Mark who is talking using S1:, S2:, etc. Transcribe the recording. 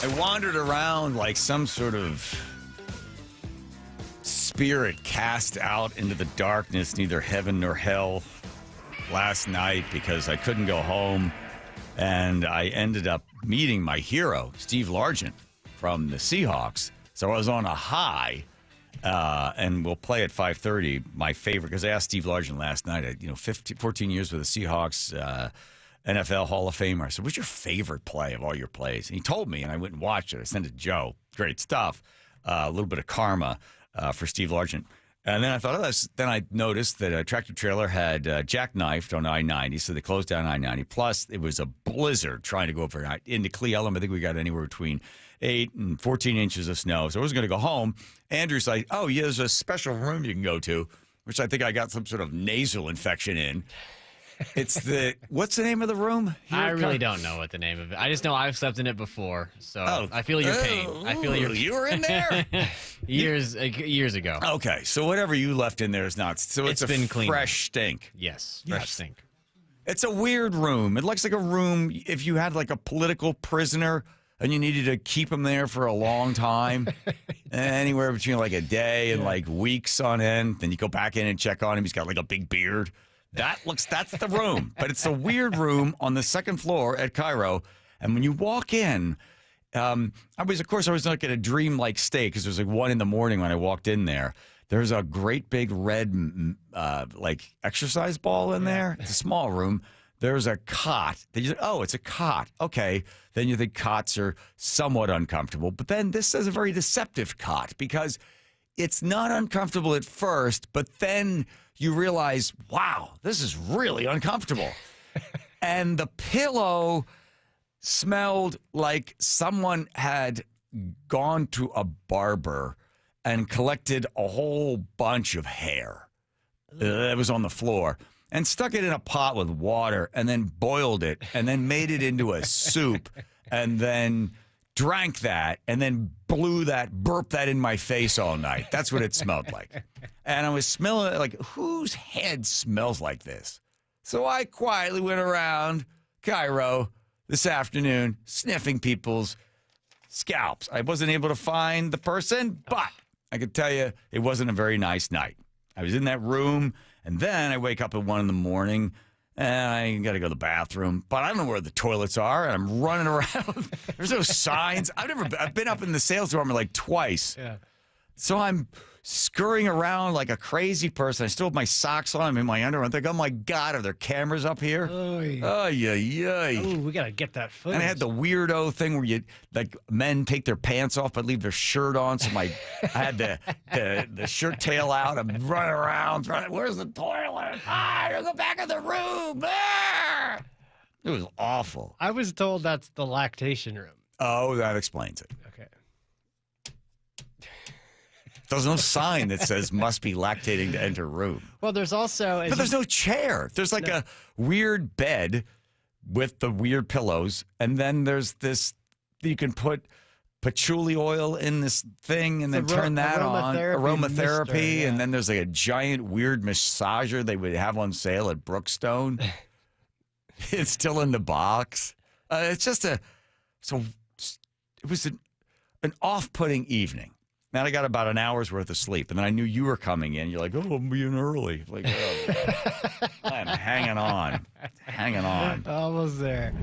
S1: I wandered around like some sort of spirit cast out into the darkness, neither heaven nor hell, last night because I couldn't go home. And I ended up meeting my hero, Steve Largent, from the Seahawks. So I was on a high, and we'll play at 5:30. My favorite, because I asked Steve Largent last night, 14 years with the Seahawks, NFL Hall of Famer. I said, what's your favorite play of all your plays? And he told me, and I went and watched it. I sent it to Joe. Great stuff. A little bit of karma for Steve Largent. And then I thought, then I noticed that a tractor trailer had jackknifed on I-90, so they closed down I-90. Plus, it was a blizzard trying to go over into Cle Elum. I think we got anywhere between 8 and 14 inches of snow. So I was going to go home. Andrew's like, oh, yeah, there's a special room you can go to, which I think I got some sort of nasal infection in. It's what's the name of the room?
S2: I really don't know what the name of it. I just know I've slept in it before, so I feel your pain. I feel your pain.
S1: You were in there?
S2: years ago.
S1: Okay, so whatever you left in there is not. So it's
S2: been cleaned
S1: fresh stink.
S2: Yes, fresh stink.
S1: It's a weird room. It looks like a room if you had like a political prisoner and you needed to keep him there for a long time, anywhere between like a day and like weeks on end. Then you go back in and check on him. He's got like a big beard. That's the room. But it's a weird room on the second floor at KIRO. And when you walk in, I was not going to dream like stay because it was like 1 a.m. when I walked in there. There's a great big red like exercise ball in there. It's a small room. There's a cot. Then you say, oh, it's a cot. Okay. Then you think cots are somewhat uncomfortable. But then this is a very deceptive cot because it's not uncomfortable at first, but then you realize, wow, this is really uncomfortable. And the pillow smelled like someone had gone to a barber and collected a whole bunch of hair that was on the floor and stuck it in a pot with water and then boiled it and then made it into a soup and then drank that and then burped that in my face all night. That's what it smelled like. And I was smelling it like, whose head smells like this? So I quietly went around KIRO this afternoon sniffing people's scalps. I wasn't able to find the person, but I could tell you it wasn't a very nice night. I was in that room, and then I wake up at 1 a.m, and I got to go to the bathroom, but I don't know where the toilets are, and I'm running around. There's no signs. I've been up in the sales department like twice. Yeah. So I'm scurrying around like a crazy person. I still have my socks on. I'm in my underwear. I think, oh, my God, are there cameras up here? Oh, yeah.
S2: Oh, we got to get that footage.
S1: And I had the weirdo thing where men take their pants off but leave their shirt on. So I had the shirt tail out. I'm running around. Where's the toilet? There's the back of the room. It was awful.
S2: I was told that's the lactation room.
S1: Oh, that explains it.
S2: Okay.
S1: There's no sign that says must be lactating to enter room.
S2: Well, there's also...
S1: But there's no chair. There's like a weird bed with the weird pillows. And then there's this, you can put patchouli oil in this thing and then turn that on. Aromatherapy. And then there's like a giant weird massager they would have on sale at Brookstone. It's still in the box. It's just it was an off-putting evening. Then I got about an hour's worth of sleep, and then I knew you were coming in. You're like, oh, I'm being early. Like, oh, I'm hanging on.
S2: Almost there.